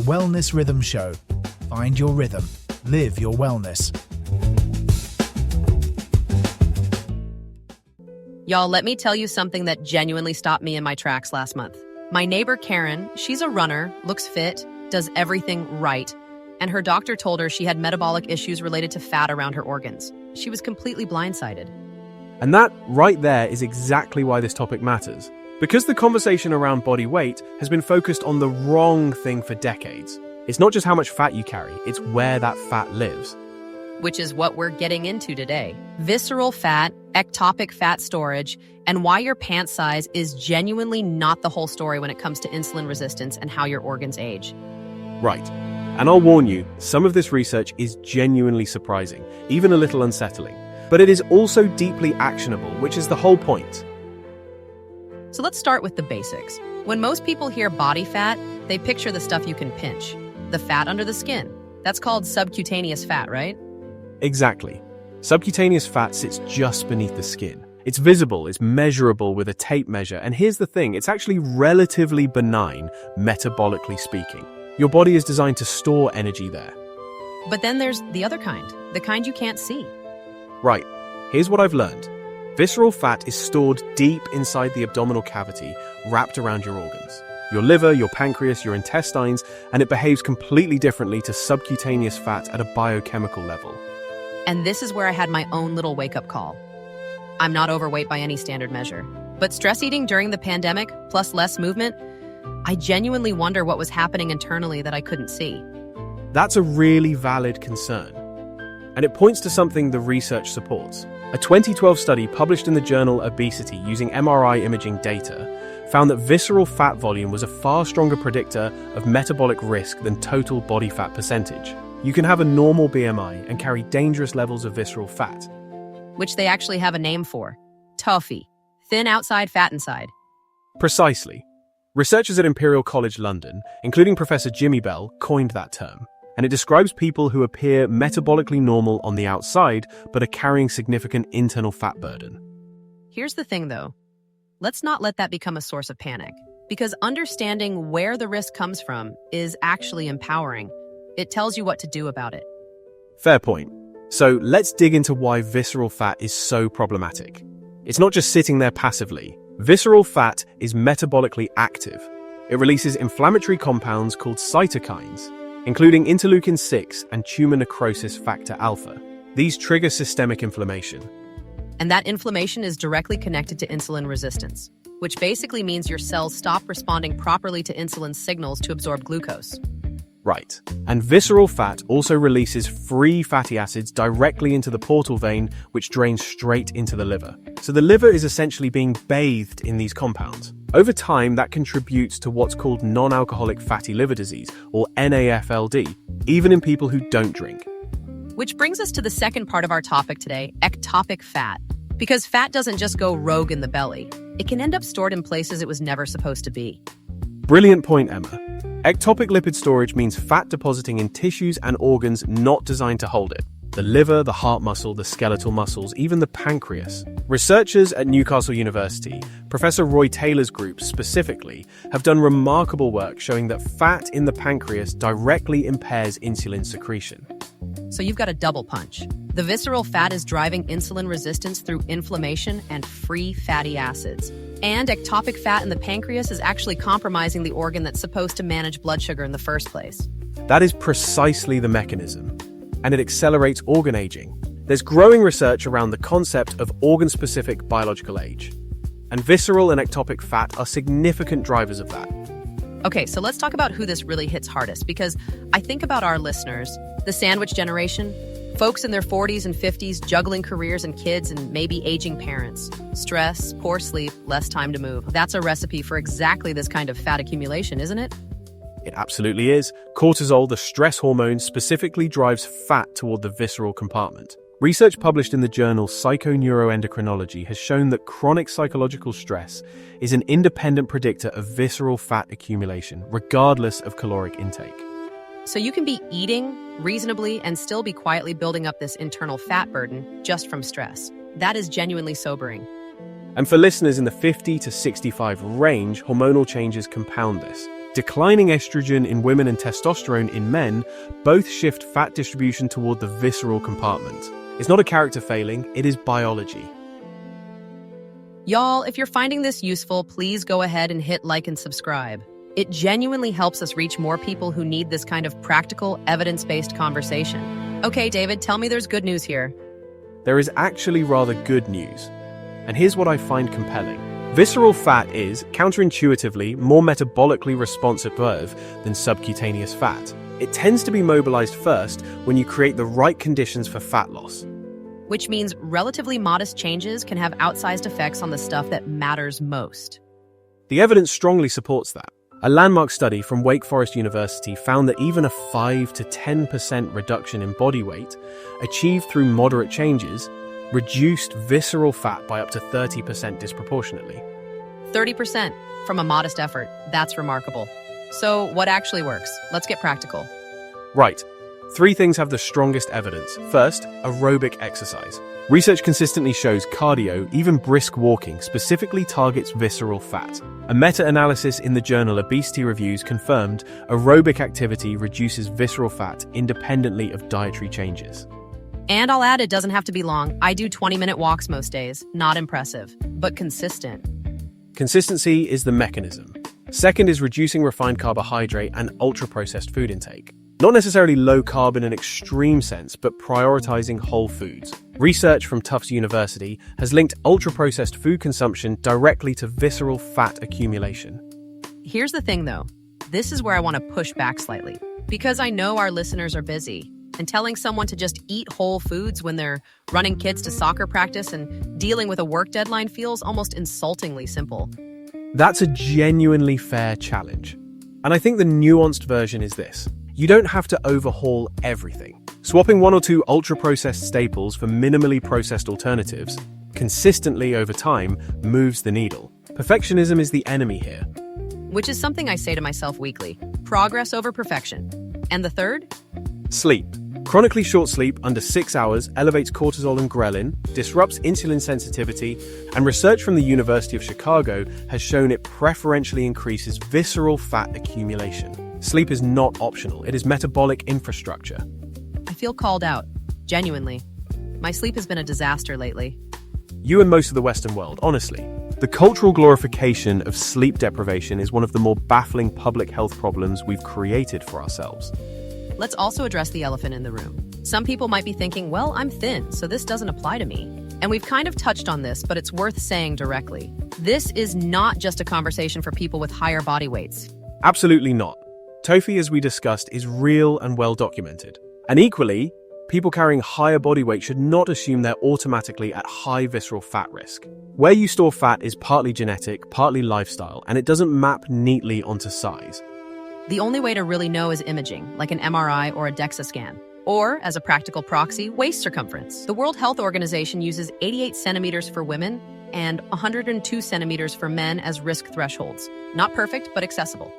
Wellness Rhythm Show. Find your rhythm. Live your wellness. Y'all, let me tell you something that genuinely stopped me in my tracks last month. My neighbor Karen, she's a runner, looks fit, does everything right, and her doctor told her she had metabolic issues related to fat around her organs. She was completely blindsided. And that right there is exactly why this topic matters. Because the conversation around body weight has been focused on the wrong thing for decades. It's not just how much fat you carry, it's where that fat lives. Which is what we're getting into today. Visceral fat, ectopic fat storage, and why your pant size is genuinely not the whole story when it comes to insulin resistance and how your organs age. Right. And I'll warn you, some of this research is genuinely surprising, even a little unsettling. But it is also deeply actionable, which is the whole point. So let's start with the basics. When most people hear body fat, they picture the stuff you can pinch. The fat under the skin. That's called subcutaneous fat, right? Exactly. Subcutaneous fat sits just beneath the skin. It's visible, it's measurable with a tape measure, and here's the thing, it's actually relatively benign, metabolically speaking. Your body is designed to store energy there. But then there's the other kind, the kind you can't see. Right, here's what I've learned. Visceral fat is stored deep inside the abdominal cavity, wrapped around your organs. Your liver, your pancreas, your intestines, and it behaves completely differently to subcutaneous fat at a biochemical level. And this is where I had my own little wake-up call. I'm not overweight by any standard measure, but stress eating during the pandemic, plus less movement, I genuinely wonder what was happening internally that I couldn't see. That's a really valid concern. And it points to something the research supports. A 2012 study published in the journal Obesity using MRI imaging data found that visceral fat volume was a far stronger predictor of metabolic risk than total body fat percentage. You can have a normal BMI and carry dangerous levels of visceral fat. Which they actually have a name for. TOFI. Thin outside, fat inside. Precisely. Researchers at Imperial College London, including Professor Jimmy Bell, coined that term. And it describes people who appear metabolically normal on the outside, but are carrying significant internal fat burden. Here's the thing, though. Let's not let that become a source of panic. Because understanding where the risk comes from is actually empowering. It tells you what to do about it. Fair point. So let's dig into why visceral fat is so problematic. It's not just sitting there passively. Visceral fat is metabolically active. It releases inflammatory compounds called cytokines, including interleukin-6 and tumor necrosis factor alpha. These trigger systemic inflammation. And that inflammation is directly connected to insulin resistance, which basically means your cells stop responding properly to insulin signals to absorb glucose. Right. And visceral fat also releases free fatty acids directly into the portal vein, which drains straight into the liver. So the liver is essentially being bathed in these compounds. Over time, that contributes to what's called non-alcoholic fatty liver disease, or NAFLD, even in people who don't drink. Which brings us to the second part of our topic today, ectopic fat. Because fat doesn't just go rogue in the belly. It can end up stored in places it was never supposed to be. Brilliant point, Emma. Ectopic lipid storage means fat depositing in tissues and organs not designed to hold it. The liver, the heart muscle, the skeletal muscles, even the pancreas. Researchers at Newcastle University, Professor Roy Taylor's group specifically, have done remarkable work showing that fat in the pancreas directly impairs insulin secretion. So you've got a double punch. The visceral fat is driving insulin resistance through inflammation and free fatty acids. And ectopic fat in the pancreas is actually compromising the organ that's supposed to manage blood sugar in the first place. That is precisely the mechanism. And it accelerates organ aging. There's growing research around the concept of organ-specific biological age. And visceral and ectopic fat are significant drivers of that. Okay, so let's talk about who this really hits hardest, because I think about our listeners, the sandwich generation, folks in their 40s and 50s juggling careers and kids and maybe aging parents. Stress, poor sleep, less time to move. That's a recipe for exactly this kind of fat accumulation, isn't it? It absolutely is. Cortisol, the stress hormone, specifically drives fat toward the visceral compartment. Research published in the journal Psychoneuroendocrinology has shown that chronic psychological stress is an independent predictor of visceral fat accumulation, regardless of caloric intake. So you can be eating reasonably and still be quietly building up this internal fat burden just from stress. That is genuinely sobering. And for listeners in the 50 to 65 range, hormonal changes compound this. Declining estrogen in women and testosterone in men both shift fat distribution toward the visceral compartment. It's not a character failing, it is biology. Y'all, if you're finding this useful, please go ahead and hit like and subscribe. It genuinely helps us reach more people who need this kind of practical, evidence-based conversation. Okay, David, tell me there's good news here. There is actually rather good news. And here's what I find compelling. Visceral fat is, counterintuitively, more metabolically responsive than subcutaneous fat. It tends to be mobilized first when you create the right conditions for fat loss. Which means relatively modest changes can have outsized effects on the stuff that matters most. The evidence strongly supports that. A landmark study from Wake Forest University found that even a 5 to 10% reduction in body weight, achieved through moderate changes, reduced visceral fat by up to 30% disproportionately. 30% from a modest effort. That's remarkable. So what actually works? Let's get practical. Right. 3 things have the strongest evidence. First, aerobic exercise. Research consistently shows cardio, even brisk walking, specifically targets visceral fat. A meta-analysis in the journal Obesity Reviews confirmed aerobic activity reduces visceral fat independently of dietary changes. And I'll add, it doesn't have to be long. I do 20-minute walks most days. Not impressive, but consistent. Consistency is the mechanism. Second is reducing refined carbohydrate and ultra-processed food intake. Not necessarily low carb in an extreme sense, but prioritizing whole foods. Research from Tufts University has linked ultra-processed food consumption directly to visceral fat accumulation. Here's the thing, though. This is where I want to push back slightly. Because I know our listeners are busy, and telling someone to just eat whole foods when they're running kids to soccer practice and dealing with a work deadline feels almost insultingly simple. That's a genuinely fair challenge. And I think the nuanced version is this. You don't have to overhaul everything. Swapping 1 or 2 ultra-processed staples for minimally processed alternatives, consistently over time, moves the needle. Perfectionism is the enemy here. Which is something I say to myself weekly. Progress over perfection. And the third? Sleep. Chronically short sleep under 6 hours elevates cortisol and ghrelin, disrupts insulin sensitivity, and research from the University of Chicago has shown it preferentially increases visceral fat accumulation. Sleep is not optional, it is metabolic infrastructure. I feel called out. Genuinely. My sleep has been a disaster lately. You and most of the Western world, honestly. The cultural glorification of sleep deprivation is one of the more baffling public health problems we've created for ourselves. Let's also address the elephant in the room. Some people might be thinking, well, I'm thin, so this doesn't apply to me. And we've kind of touched on this, but it's worth saying directly. This is not just a conversation for people with higher body weights. Absolutely not. TOFI, as we discussed, is real and well documented. And equally, people carrying higher body weight should not assume they're automatically at high visceral fat risk. Where you store fat is partly genetic, partly lifestyle, and it doesn't map neatly onto size. The only way to really know is imaging, like an MRI or a DEXA scan. Or, as a practical proxy, waist circumference. The World Health Organization uses 88 centimeters for women and 102 centimeters for men as risk thresholds. Not perfect, but accessible.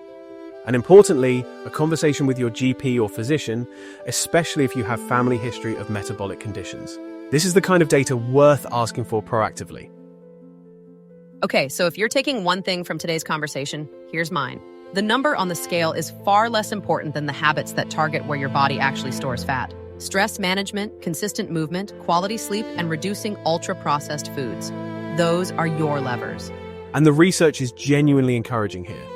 And importantly, a conversation with your GP or physician, especially if you have family history of metabolic conditions. This is the kind of data worth asking for proactively. Okay, so if you're taking one thing from today's conversation, here's mine. The number on the scale is far less important than the habits that target where your body actually stores fat. Stress management, consistent movement, quality sleep, and reducing ultra-processed foods. Those are your levers. And the research is genuinely encouraging here.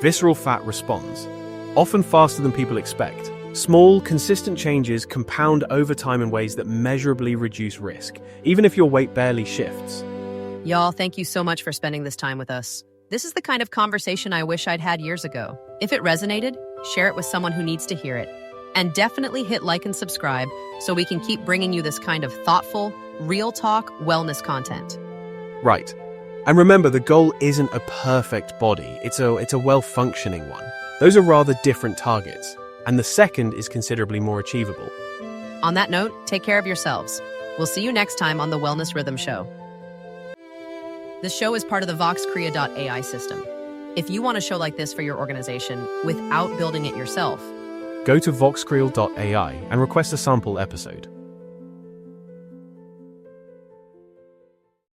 Visceral fat responds, often faster than people expect. Small, consistent changes compound over time in ways that measurably reduce risk, even if your weight barely shifts. Y'all, thank you so much for spending this time with us. This is the kind of conversation I wish I'd had years ago. If it resonated, share it with someone who needs to hear it. And definitely hit like and subscribe so we can keep bringing you this kind of thoughtful, real talk wellness content. Right. And remember, the goal isn't a perfect body, it's a well-functioning one. Those are rather different targets, and the second is considerably more achievable. On that note, take care of yourselves. We'll see you next time on the Wellness Rhythm Show. This show is part of the VoxCrea.ai system. If you want a show like this for your organization without building it yourself, go to voxcreel.ai and request a sample episode.